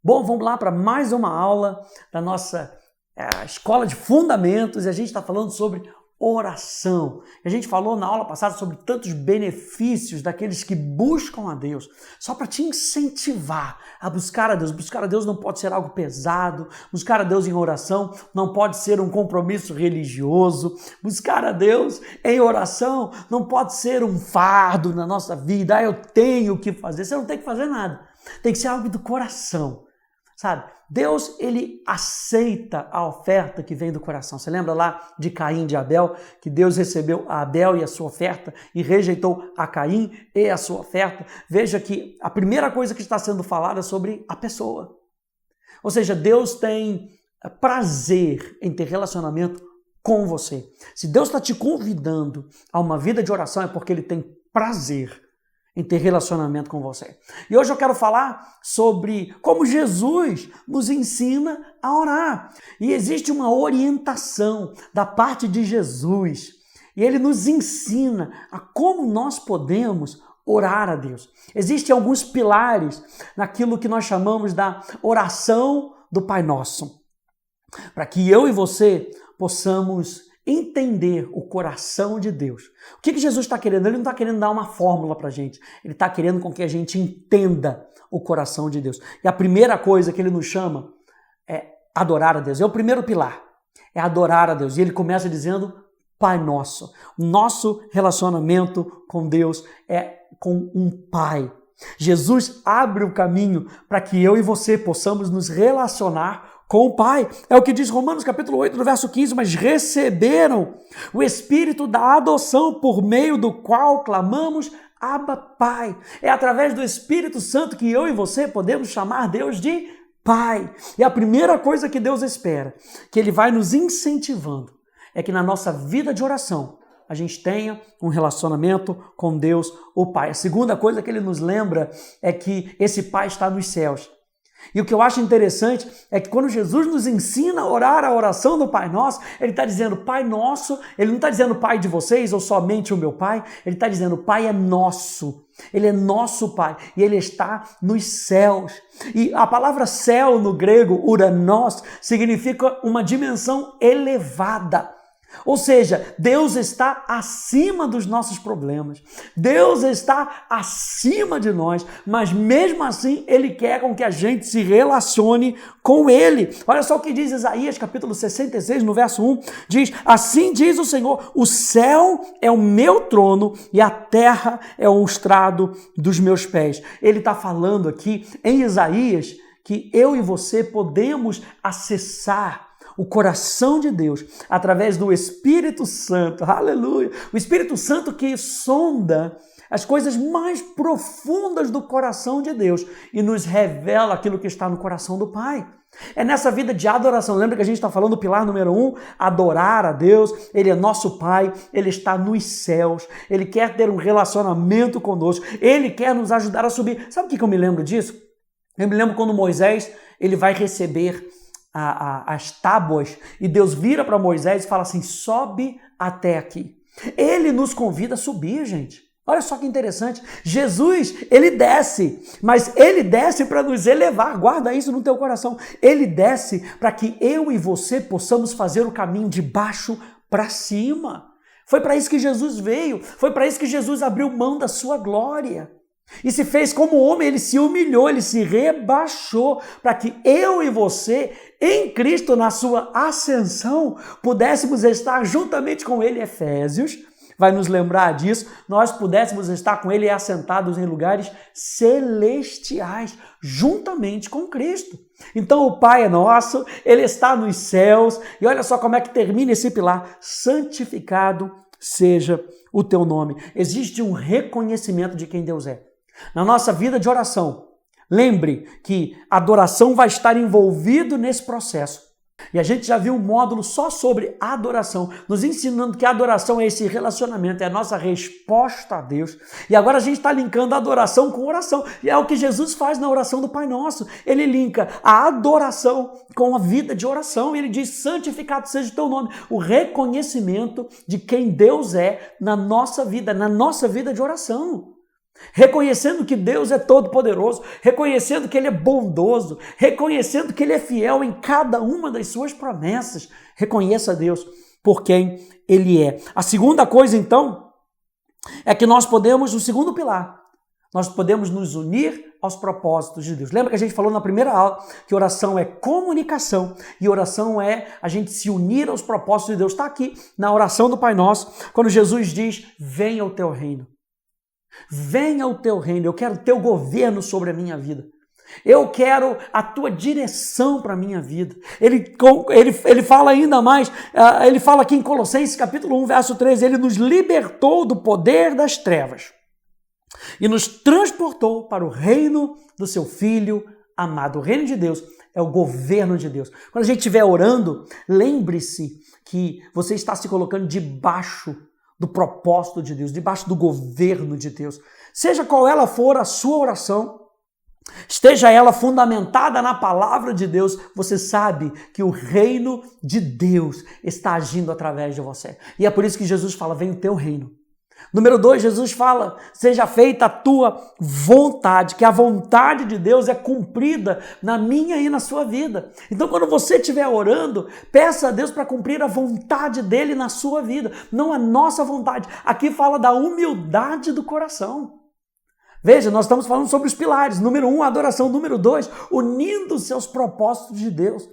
Bom, vamos lá para mais uma aula da nossa Escola de Fundamentos e a gente está falando sobre oração. A gente falou na aula passada sobre tantos benefícios daqueles que buscam a Deus, só para te incentivar a buscar a Deus. Buscar a Deus não pode ser algo pesado, buscar a Deus em oração não pode ser um compromisso religioso, buscar a Deus em oração não pode ser um fardo na nossa vida, eu tenho que fazer, você não tem que fazer nada, tem que ser algo do coração. Sabe, Deus, ele aceita a oferta que vem do coração. Você lembra lá de Caim e de Abel, que Deus recebeu a Abel e a sua oferta e rejeitou a Caim e a sua oferta? Veja que a primeira coisa que está sendo falada é sobre a pessoa. Ou seja, Deus tem prazer em ter relacionamento com você. Se Deus está te convidando a uma vida de oração, é porque ele tem prazer em ter relacionamento com você. E hoje eu quero falar sobre como Jesus nos ensina a orar. E existe uma orientação da parte de Jesus. E ele nos ensina a como nós podemos orar a Deus. Existem alguns pilares naquilo que nós chamamos da oração do Pai Nosso. Para que eu e você possamos entender o coração de Deus. O que Jesus está querendo? Ele não está querendo dar uma fórmula para a gente. Ele está querendo com que a gente entenda o coração de Deus. E a primeira coisa que ele nos chama é adorar a Deus. É o primeiro pilar. É adorar a Deus. E ele começa dizendo Pai Nosso. O nosso relacionamento com Deus é com um Pai. Jesus abre o caminho para que eu e você possamos nos relacionar com o Pai. É o que diz Romanos capítulo 8, no verso 15, mas receberam o Espírito da adoção por meio do qual clamamos Abba, Pai. É através do Espírito Santo que eu e você podemos chamar Deus de Pai. E a primeira coisa que Deus espera, que Ele vai nos incentivando, é que na nossa vida de oração, a gente tenha um relacionamento com Deus, o Pai. A segunda coisa que Ele nos lembra é que esse Pai está nos céus. E o que eu acho interessante é que quando Jesus nos ensina a orar a oração do Pai Nosso, Ele está dizendo Pai Nosso, Ele não está dizendo Pai de vocês ou somente o meu Pai, Ele está dizendo Pai é nosso, Ele é nosso Pai e Ele está nos céus. E a palavra céu no grego, uranos, significa uma dimensão elevada. Ou seja, Deus está acima dos nossos problemas, Deus está acima de nós, mas mesmo assim Ele quer com que a gente se relacione com Ele. Olha só o que diz Isaías capítulo 66, no verso 1, diz, assim diz o Senhor, o céu é o meu trono e a terra é o estrado dos meus pés. Ele está falando aqui em Isaías que eu e você podemos acessar o coração de Deus, através do Espírito Santo, aleluia, o Espírito Santo que sonda as coisas mais profundas do coração de Deus e nos revela aquilo que está no coração do Pai. É nessa vida de adoração, lembra que a gente está falando do pilar número 1, adorar a Deus, Ele é nosso Pai, Ele está nos céus, Ele quer ter um relacionamento conosco, Ele quer nos ajudar a subir. Sabe o que eu me lembro disso? Eu me lembro quando Moisés, ele vai receber as tábuas e Deus vira para Moisés e fala assim, sobe até aqui. Ele nos convida a subir, gente. Olha só que interessante. Jesus, ele desce, mas ele desce para nos elevar. Guarda isso no teu coração. Ele desce para que eu e você possamos fazer o caminho de baixo para cima. Foi para isso que Jesus veio. Foi para isso que Jesus abriu mão da sua glória. E se fez como homem, ele se humilhou, ele se rebaixou para que eu e você, em Cristo, na sua ascensão, pudéssemos estar juntamente com ele. Efésios vai nos lembrar disso, nós pudéssemos estar com ele assentados em lugares celestiais, juntamente com Cristo. Então o Pai é nosso, ele está nos céus, e olha só como é que termina esse pilar, santificado seja o teu nome. Existe um reconhecimento de quem Deus é. Na nossa vida de oração, lembre que a adoração vai estar envolvido nesse processo. E a gente já viu um módulo só sobre adoração, nos ensinando que a adoração é esse relacionamento, é a nossa resposta a Deus. E agora a gente está linkando a adoração com oração. E é o que Jesus faz na oração do Pai Nosso. Ele linka a adoração com a vida de oração. E ele diz, santificado seja o teu nome. O reconhecimento de quem Deus é na nossa vida de oração. reconhecendo que Deus é todo-poderoso, reconhecendo que Ele é bondoso, reconhecendo que Ele é fiel em cada uma das suas promessas. Reconheça Deus por quem Ele é. A segunda coisa, então, é que nós podemos, o segundo pilar, nós podemos nos unir aos propósitos de Deus. Lembra que a gente falou na primeira aula que oração é comunicação e oração é a gente se unir aos propósitos de Deus. Está aqui na oração do Pai Nosso, quando Jesus diz: venha o teu reino. Venha o teu reino, eu quero o teu governo sobre a minha vida. Eu quero a tua direção para a minha vida. Ele fala ainda mais, ele fala aqui em Colossenses capítulo 1, verso 13, ele nos libertou do poder das trevas e nos transportou para o reino do seu Filho amado. O reino de Deus é o governo de Deus. Quando a gente estiver orando, lembre-se que você está se colocando debaixo do propósito de Deus, debaixo do governo de Deus. Seja qual ela for a sua oração, esteja ela fundamentada na palavra de Deus, você sabe que o reino de Deus está agindo através de você. E é por isso que Jesus fala: vem o teu reino. Número 2, Jesus fala: seja feita a tua vontade, que a vontade de Deus é cumprida na minha e na sua vida. Então, quando você estiver orando, peça a Deus para cumprir a vontade dele na sua vida, não a nossa vontade. Aqui fala da humildade do coração. Veja, nós estamos falando sobre os pilares. Número 1, adoração. Número 2, unindo-se aos propósitos de Deus.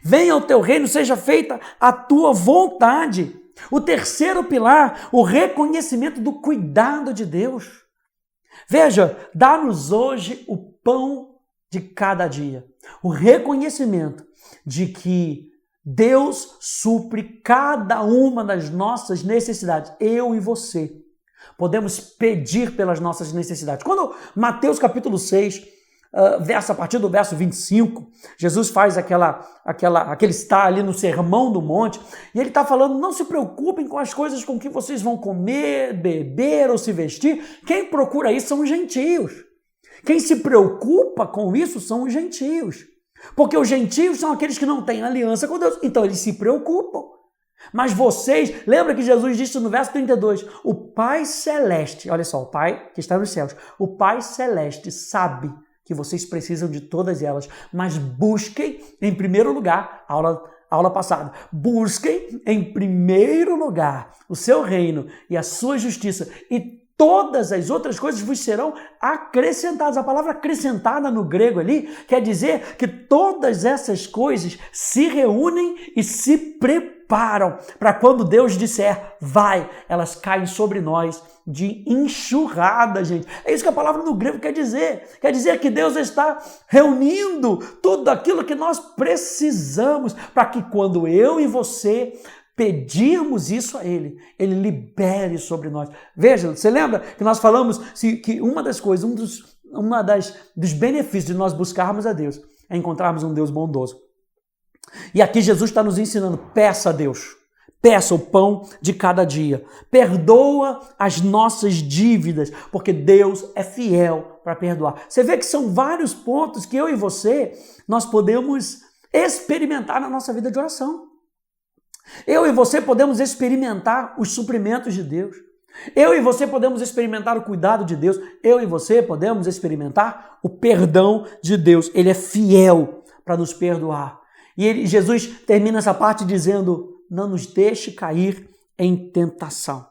Venha o teu reino, seja feita a tua vontade. O terceiro pilar, o reconhecimento do cuidado de Deus. Veja, dá-nos hoje o pão de cada dia. O reconhecimento de que Deus supre cada uma das nossas necessidades. Eu e você podemos pedir pelas nossas necessidades. Quando Mateus capítulo 6, a partir do verso 25, Jesus faz aquele está ali no Sermão do Monte, e ele está falando: não se preocupem com as coisas com que vocês vão comer, beber ou se vestir. Quem procura isso são os gentios. Quem se preocupa com isso são os gentios. Porque os gentios são aqueles que não têm aliança com Deus, então eles se preocupam. Mas vocês, lembra que Jesus disse no verso 32, o Pai Celeste, olha só, o Pai que está nos céus, o Pai Celeste sabe que vocês precisam de todas elas, mas busquem em primeiro lugar, aula passada, busquem em primeiro lugar o seu reino e a sua justiça, e todas as outras coisas vos serão acrescentadas. A palavra acrescentada no grego ali quer dizer que todas essas coisas se reúnem e se preparam para quando Deus disser vai, elas caem sobre nós de enxurrada, gente. É isso que a palavra no grego quer dizer. Quer dizer que Deus está reunindo tudo aquilo que nós precisamos para que quando eu e você pedirmos isso a Ele, Ele libere sobre nós. Veja, você lembra que nós falamos que uma das coisas, dos benefícios de nós buscarmos a Deus é encontrarmos um Deus bondoso. E aqui Jesus está nos ensinando: peça a Deus, peça o pão de cada dia, perdoa as nossas dívidas, porque Deus é fiel para perdoar. Você vê que são vários pontos que eu e você, nós podemos experimentar na nossa vida de oração. Eu e você podemos experimentar os suprimentos de Deus. Eu e você podemos experimentar o cuidado de Deus. Eu e você podemos experimentar o perdão de Deus. Ele é fiel para nos perdoar. E Jesus termina essa parte dizendo: não nos deixe cair em tentação.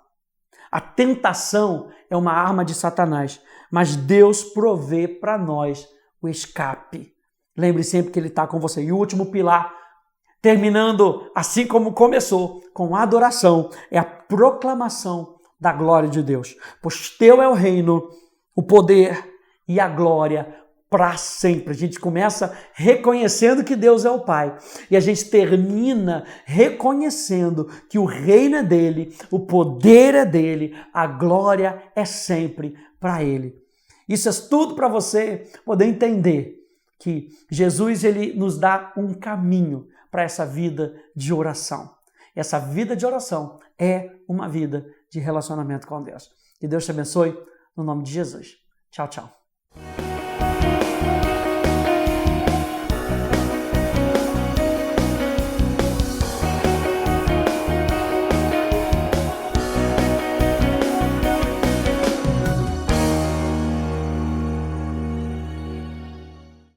A tentação é uma arma de Satanás, mas Deus provê para nós o escape. Lembre sempre que Ele está com você. E o último pilar, terminando assim como começou, com adoração, é a proclamação da glória de Deus. Pois teu é o reino, o poder e a glória para sempre. A gente começa reconhecendo que Deus é o Pai e a gente termina reconhecendo que o reino é dele, o poder é dele, a glória é sempre para Ele. Isso é tudo para você poder entender que Jesus ele nos dá um caminho para essa vida de oração. Essa vida de oração é uma vida de relacionamento com Deus. Que Deus te abençoe, no nome de Jesus. Tchau, tchau.